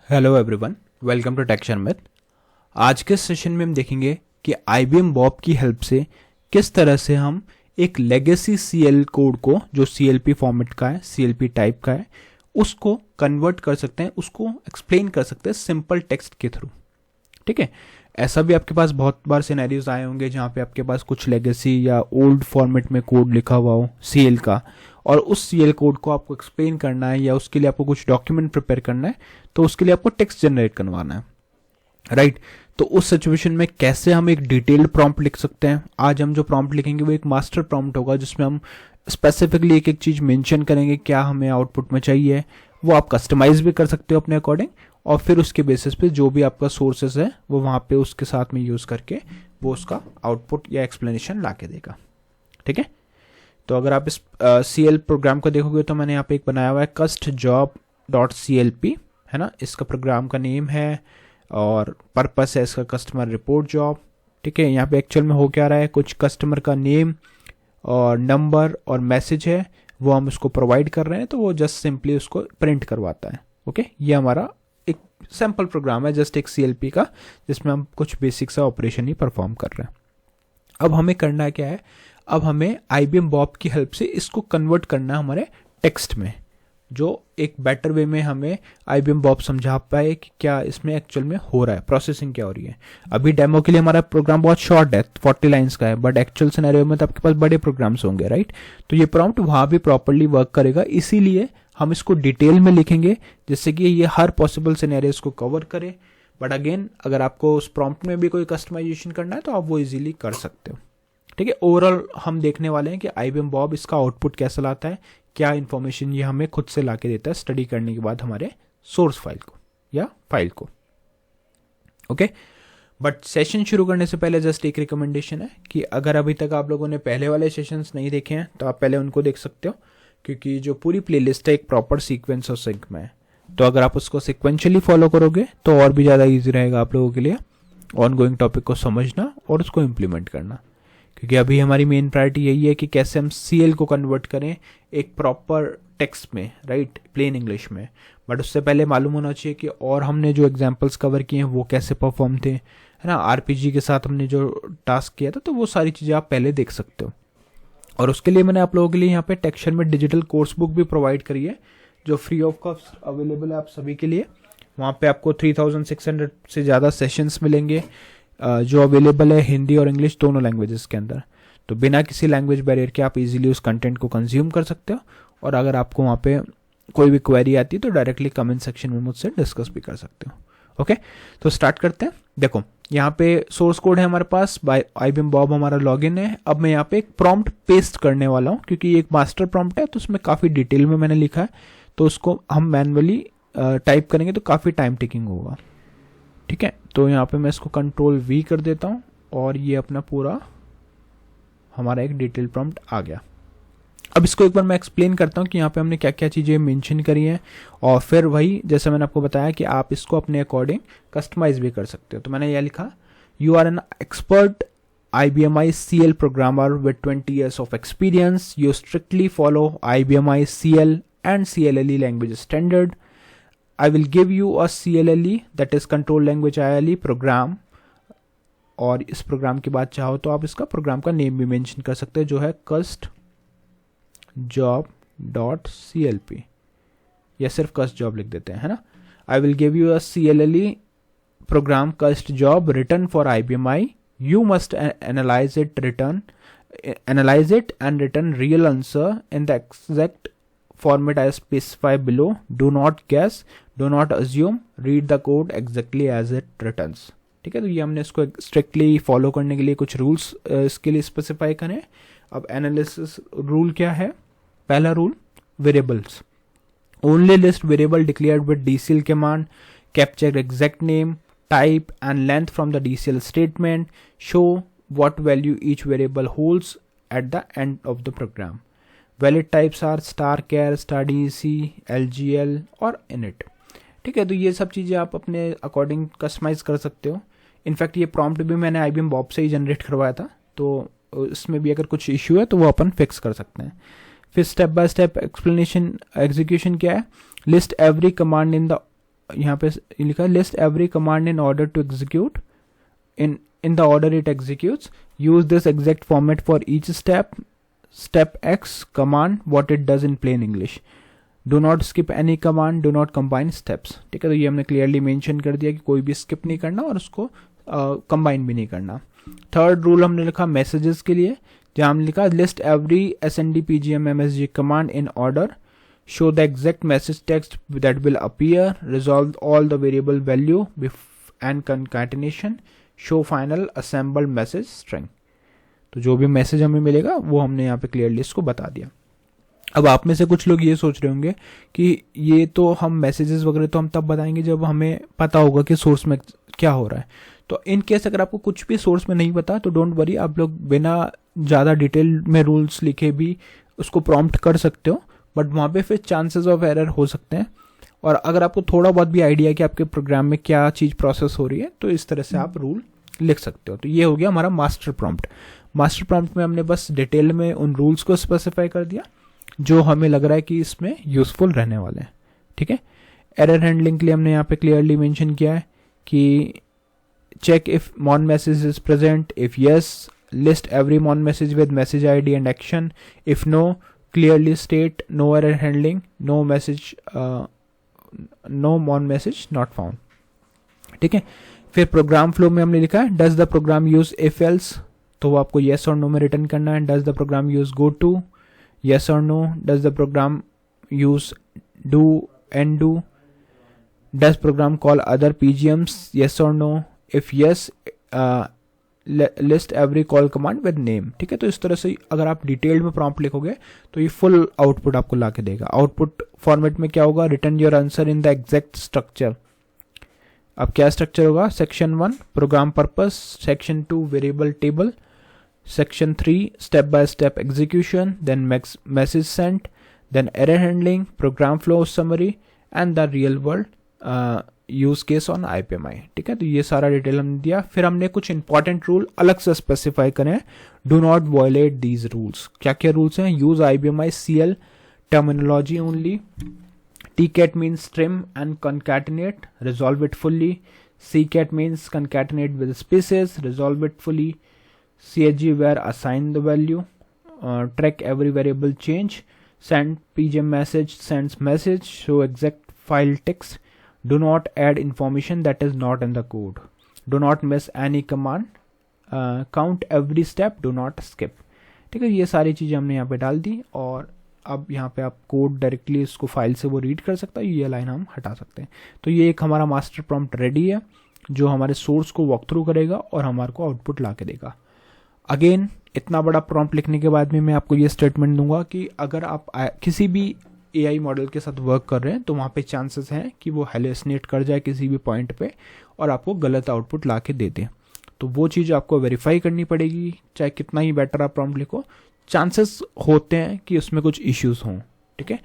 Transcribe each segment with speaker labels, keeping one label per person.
Speaker 1: Hello everyone, welcome to टेक्शन with. आज के सेशन में हम देखेंगे कि IBM बॉब की हेल्प से किस तरह से हम एक लेगेसी CL कोड को, जो CLP फॉर्मेट का है, CLP टाइप का है, उसको कन्वर्ट कर सकते हैं, उसको एक्सप्लेन कर सकते हैं सिंपल टेक्स्ट के थ्रू। ठीक है, ऐसा भी आपके पास बहुत बार सिनेरियोज आए होंगे जहाँ पे आपके पास कुछ लेगेसी या ओल्ड फॉर्मेट में कोड लिखा हुआ हो CL का, और उस CL कोड को आपको एक्सप्लेन करना है या उसके लिए आपको कुछ डॉक्यूमेंट प्रिपेयर करना है, तो उसके लिए आपको टेक्स्ट जनरेट करवाना है, राइट। तो उस सिचुएशन में कैसे हम एक डिटेल्ड प्रॉम्प्ट लिख सकते हैं। आज हम जो प्रॉम्प्ट लिखेंगे वो एक मास्टर प्रॉम्प्ट होगा, जिसमें हम स्पेसिफिकली एक एक चीज मेंशन करेंगे क्या हमें आउटपुट में चाहिए। वो आप कस्टमाइज भी कर सकते हो अपने अकॉर्डिंग, और फिर उसके बेसिस पे जो भी आपका सोर्सेस है वो वहाँ पे उसके साथ में यूज़ करके वो उसका आउटपुट या एक्सप्लेनेशन ला के देगा। ठीक है, तो अगर आप इस CL प्रोग्राम को देखोगे तो मैंने यहाँ पे एक बनाया हुआ है custjob.clp, है ना। इसका प्रोग्राम का नेम है और पर्पस है इसका कस्टमर रिपोर्ट जॉब। ठीक है, यहाँ पे एक्चुअल में हो क्या रहा है, कुछ कस्टमर का नेम और नंबर और मैसेज है, वो हम उसको प्रोवाइड कर रहे हैं, तो वो जस्ट सिंपली उसको प्रिंट करवाता है। ओके, ये हमारा एक सैम्पल प्रोग्राम है, जस्ट एक CLP का, जिसमें हम कुछ बेसिक सा ऑपरेशन ही परफॉर्म कर रहे हैं। अब हमें करना क्या है, अब हमें IBM बॉब की हेल्प से इसको कन्वर्ट करना है हमारे टेक्स्ट में, जो एक बेटर वे में हमें IBM बॉब समझा पाए कि क्या इसमें एक्चुअल में हो रहा है, प्रोसेसिंग क्या हो रही है। अभी डेमो के लिए हमारा प्रोग्राम बहुत शॉर्ट है, 40 लाइंस का है, बट एक्चुअल सिनेरियो में तो आपके पास बड़े प्रोग्राम्स होंगे, राइट। तो ये प्रॉम्प्ट वहाँ भी प्रॉपरली वर्क करेगा, इसीलिए हम इसको डिटेल में लिखेंगे जिससे कि ये हर पॉसिबल सिनेरियोज को कवर करे। बट अगेन, अगर आपको उस प्रॉम्प्ट में भी कोई कस्टमाइजेशन करना है तो आप वो इजीली कर सकते हो। ठीक है, ओवरऑल हम देखने वाले हैं कि IBM बॉब इसका आउटपुट कैसा लाता है, क्या इन्फॉर्मेशन ये हमें खुद से लाके देता है स्टडी करने के बाद हमारे सोर्स फाइल को या फाइल को। ओके, बट सेशन शुरू करने से पहले जस्ट एक रिकमेंडेशन है कि अगर अभी तक आप लोगों ने पहले वाले सेशंस नहीं देखे हैं तो आप पहले उनको देख सकते हो, क्योंकि जो पूरी प्लेलिस्ट है एक प्रॉपर सीक्वेंस और सिंक में है। तो अगर आप उसको सिक्वेंशियली फॉलो करोगे तो और भी ज़्यादा ईजी रहेगा आप लोगों के लिए ऑनगोइंग टॉपिक को समझना और उसको इम्प्लीमेंट करना, क्योंकि अभी हमारी मेन प्रायोरिटी यही है कि कैसे हम CL को कन्वर्ट करें एक प्रॉपर टेक्स्ट में, राइट, प्लेन इंग्लिश में। बट उससे पहले मालूम होना चाहिए कि और हमने जो एग्जांपल्स कवर किए हैं वो कैसे परफॉर्म थे, है ना। RPG के साथ हमने जो टास्क किया था, तो वो सारी चीज़ें आप पहले देख सकते हो। और उसके लिए मैंने आप लोगों के लिए यहाँ पे टेक्शन में डिजिटल कोर्स बुक भी प्रोवाइड करी है, जो फ्री ऑफ कॉस्ट अवेलेबल है आप सभी के लिए। वहाँ पे आपको 3600 से ज़्यादा सेशंस मिलेंगे, जो अवेलेबल है हिंदी और इंग्लिश दोनों लैंग्वेजेस के अंदर। तो बिना किसी लैंग्वेज बैरियर के आप इजीली उस कंटेंट को कंज्यूम कर सकते हो, और अगर आपको वहाँ पे कोई भी क्वेरी आती है तो डायरेक्टली कमेंट सेक्शन में मुझसे डिस्कस भी कर सकते हो। ओके, तो स्टार्ट करते हैं। देखो, यहाँ पे सोर्स कोड है हमारे पास, बाय IBM बॉब हमारा लॉगिन है। अब मैं यहाँ पे एक प्रॉम्प्ट पेस्ट करने वाला हूँ, क्योंकि एक मास्टर प्रॉम्प्ट है तो उसमें काफ़ी डिटेल में मैंने लिखा है, तो उसको हम मैनुअली टाइप करेंगे तो काफ़ी टाइम टेकिंग होगा। ठीक है, तो यहाँ पे मैं इसको Ctrl+V कर देता हूँ और ये अपना पूरा हमारा एक डिटेल प्रॉम्प्ट आ गया। अब इसको एक बार मैं एक्सप्लेन करता हूँ कि यहाँ पे हमने क्या क्या चीज़ें मेंशन करी हैं, और फिर वही जैसे मैंने आपको बताया कि आप इसको अपने अकॉर्डिंग कस्टमाइज भी कर सकते हो। तो मैंने यह लिखा, you are an expert IBMI CL programmer with 20 years of experience. You strictly follow IBMI CL and CLLE language standard. I will give you a CLLE, that is control language ILE program, और इस programme के बाद चाहो तो आप इसका programme का name भी मेंशन कर सकते हैं, जो है custjob.clp, या सिर्फ custjob लिख देते हैं, है ना। I will give you a CLLE program custjob written for IBMI. You must analyze it and return real answer in the exact format as specified below. Do not guess, do not assume, read the code exactly as it returns. ठीक है, तो ये हमने इसको strictly follow करने के लिए कुछ रूल्स इसके लिए स्पेसिफाई करें। अब एनालिसिस रूल क्या है। पहला rule, variables, only list variable declared with DCL command, capture exact name, type and length from the DCL statement, show what value each variable holds at the end of the program. Valid types are *char, *dec, LGL और init. ठीक है, तो ये सब चीज़ें आप अपने according customise कर सकते हो। इनफैक्ट ये प्रॉम्प्ट भी मैंने IBM बॉब से ही जनरेट करवाया था, तो इसमें भी अगर कुछ इश्यू है तो वो अपन फिक्स कर सकते हैं। फिर step by step explanation execution क्या है, list every command in the यहाँ पे लिखा है list every command in order to execute in the order it executes. Use this exact format for each step. Step X command what it does in plain English. Do not skip any command. Do not combine steps. ठीक है, तो ये हमने clearly mention कर दिया कि कोई भी स्किप नहीं करना और उसको कंबाइन भी नहीं करना. थर्ड रूल हमने लिखा मैसेजेस के लिए, जहाँ हमने लिखा list every SND PGM MSG command in order. Show the exact message text that will appear. Resolve all the variable value and concatenation. Show final assembled message string. तो जो भी मैसेज हमें मिलेगा वो हमने यहाँ पे क्लियरली इसको बता दिया. अब आप में से कुछ लोग ये सोच रहे होंगे कि ये तो हम मैसेजेस वगैरह तो हम तब बताएंगे जब हमें पता होगा कि सोर्स में क्या हो रहा है. तो इन केस अगर आपको कुछ भी सोर्स में नहीं पता तो डोंट वरी, आप लोग बिना ज़्यादा डिटेल में रूल्स लिखे भी उसको प्रॉम्प्ट कर सकते हो, बट वहाँ पे फिर चांसेस ऑफ एरर हो सकते हैं. और अगर आपको थोड़ा बहुत भी आइडिया है कि आपके प्रोग्राम में क्या चीज़ प्रोसेस हो रही है तो इस तरह से आप रूल लिख सकते हो. तो ये हो गया हमारा मास्टर प्रॉम्प्ट. मास्टर प्रॉम्प्ट में हमने बस डिटेल में उन रूल्स को स्पेसिफाई कर दिया जो हमें लग रहा है कि इसमें यूजफुल रहने वाले हैं. ठीक है. एरर हैंडलिंग के लिए हमने यहाँ पे क्लियरली मेंशन किया है कि check if mon message is present. If yes, list every mon message with message ID and action. If no, clearly state no error handling, no message, no mon message not found. ठीक है. फिर program flow में हमने लिखा है does the program use if else, तो वो आपको येस और नो में रिटर्न करना है. Does the program use go to, yes और no. Does the program use do and do. Does program call other PGMs, yes और no. If yes, list every call command with name. ठीक है. तो इस तरह से अगर आप डिटेल्ड में प्रॉम्प्ट लिखोगे तो ये फुल आउटपुट आपको ला के देगा. आउटपुट फॉर्मेट में क्या होगा, return your answer in the exact structure. अब क्या स्ट्रक्चर होगा, section 1 program purpose, section 2 variable table, section 3 step by step execution, then message sent, then error handling, program flow summary and the real world use case on IPMI. ठीक है. तो ये सारा detail हमने दिया. फिर हमने कुछ इंपॉर्टेंट रूल अलग से स्पेसिफाई करें. Do not violate these rules. क्या क्या रूल्स हैं, use IBMI CL terminology only. tcat means trim and concatenate, resolve it fully. ccat means concatenate with spaces, resolve it fully. chg where assign the value. Track every variable change. Send PGM message, sends message, show exact file text. Do not add information that is not in the code. Do not miss any command. Count every step, do not skip. ठीक है. ये सारी चीज़ें हमने यहाँ पे डाल दी और अब यहाँ पे आप कोड डायरेक्टली इसको फाइल से वो रीड कर सकता है. ये लाइन हम हटा सकते हैं. तो ये एक हमारा मास्टर प्रॉम्प्ट रेडी है जो हमारे सोर्स को वॉक थ्रू करेगा और हमारे को आउटपुट ला के देगा. अगेन इतना बड़ा प्रॉम्प्ट लिखने के बाद में मैं आपको ये स्टेटमेंट दूंगा कि अगर आप किसी भी AI मॉडल के साथ वर्क कर रहे हैं तो वहाँ पे चांसेस हैं कि वो हेलुसिनेट कर जाए किसी भी पॉइंट पे और आपको गलत आउटपुट ला के दे दे. तो वो चीज़ आपको वेरीफाई करनी पड़ेगी. चाहे कितना ही बेटर आप प्रॉम्प्ट लिखो, चांसेस होते हैं कि उसमें कुछ इश्यूज हों. ठीक है.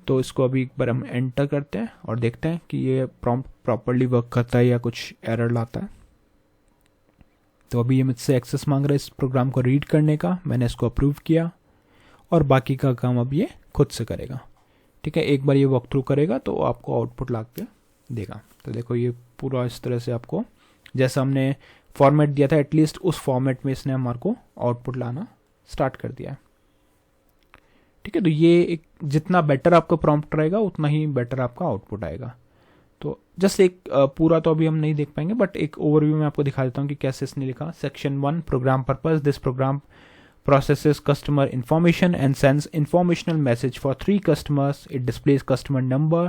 Speaker 1: तो इसको अभी एक बार हम एंटर करते हैं और देखते हैं कि ये प्रॉम्प्ट प्रॉपरली वर्क करता है या कुछ एरर लाता है. तो अभी ये मुझसे एक्सेस मांग रहा है इस प्रोग्राम को रीड करने का. मैंने इसको अप्रूव किया और बाकी का काम अब ये खुद से करेगा. ठीक है. एक बार ये वॉक थ्रू करेगा तो आपको आउटपुट ला के देगा. तो देखो ये पूरा इस तरह से आपको जैसा हमने फॉर्मेट दिया था एटलीस्ट उस फॉर्मेट में इसने हमारे को आउटपुट लाना स्टार्ट कर दिया है. ठीक है. तो ये एक जितना बेटर आपका प्रॉम्प्ट रहेगा उतना ही बेटर आपका आउटपुट आएगा. तो जस्ट एक पूरा तो अभी हम नहीं देख पाएंगे बट एक ओवरव्यू में आपको दिखा देता हूँ कि कैसे इसने लिखा. Section 1 program purpose. This program processes customer information and sends informational message for 3 customers. It displays customer number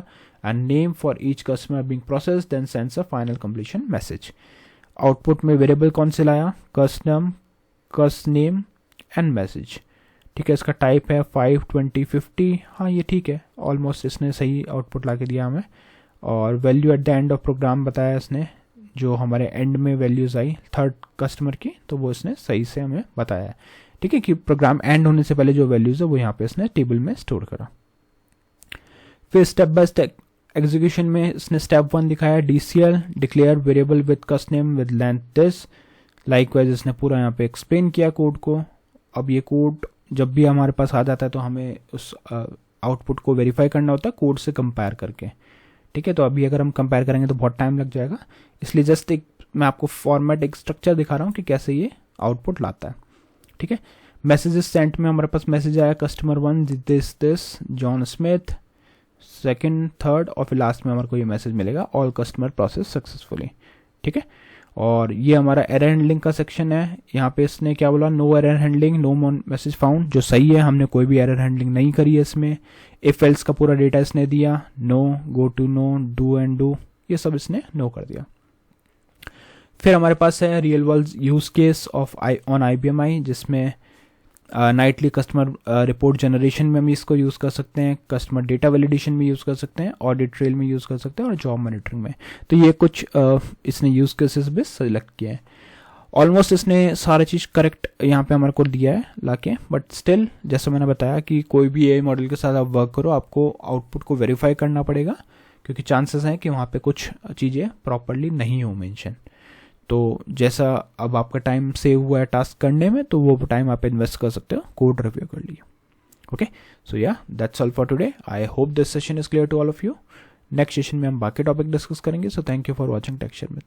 Speaker 1: and name for each customer being processed, then sends a final completion message. Output में variable कौन से लाया, custom, cust name and message. ठीक है. इसका type है 5, 20, 50. हाँ ये ठीक है. ऑलमोस्ट इसने सही आउटपुट ला के दिया हमें. और value at the end of program बताया इसने, जो हमारे एंड में वैल्यूज आई थर्ड कस्टमर की, तो वो इसने सही से हमें बताया है. ठीक है. कि प्रोग्राम एंड होने से पहले जो वैल्यूज है वो यहाँ पे इसने टेबल में स्टोर करा. फिर स्टेप बाय स्टेप एग्जीक्यूशन में इसने स्टेप 1 दिखाया DCL डिक्लेयर वेरिएबल विद कस्ट name with length this. Likewise इसने पूरा यहाँ पे एक्सप्लेन किया कोड को. अब ये कोड जब भी हमारे पास आ जाता है तो हमें उस आउटपुट को वेरीफाई करना होता है कोड से कंपेयर करके. ठीक है। तो अभी अगर हम कंपेयर करेंगे तो बहुत टाइम लग जाएगा, इसलिए जस्ट एक मैं आपको फॉर्मेट, एक स्ट्रक्चर दिखा रहा हूँ कि कैसे ये आउटपुट लाता है। ठीक है। मैसेजेस सेंट में हमारे पास मैसेज आया customer 1 this John Smith, second, third, और फिर लास्ट में हमारे को ये मैसेज मिलेगा ऑल कस्टमर प्रोसेस सक्सेसफुली। ठीक है। और ये हमारा एरर हैंडलिंग का सेक्शन है। यहाँ पे इसने क्या बोला, no error handling, no message found, जो सही है, हमने कोई भी एरर हैंडलिंग नहीं करी है इसमें। इफ एल्स का पूरा डेटा इसने दिया, no, go to no, do and do, ये सब इसने नो कर दिया। फिर हमारे पास है real world use case of on IBM i, जिसमें नाइटली कस्टमर रिपोर्ट जनरेशन में हम इसको यूज़ कर सकते हैं, कस्टमर डेटा वैलिडेशन में यूज़ कर सकते हैं, ऑडिट ट्रेल में यूज़ कर सकते हैं, और जॉब मॉनिटरिंग में। तो ये कुछ इसने यूज़ केसेस भी सेलेक्ट किए हैं। ऑलमोस्ट इसने सारा चीज़ करेक्ट यहाँ पे हमारे को दिया है लाके, बट स्टिल जैसे मैंने बताया कि कोई भी AI मॉडल के साथ आप वर्क करो, आपको आउटपुट को वेरीफाई करना पड़ेगा, क्योंकि चांसेस हैं कि वहाँ पे कुछ चीज़ें प्रॉपरली नहीं हो मेंशन। तो जैसा अब आपका टाइम सेव हुआ है टास्क करने में, तो वो टाइम आप इन्वेस्ट कर सकते हो, कोड रिव्यू कर लिए। ओके, सो या that's all for today. I hope this session is clear to all of you. Next session में हम बाकी टॉपिक डिस्कस करेंगे। So thank you for watching take share with.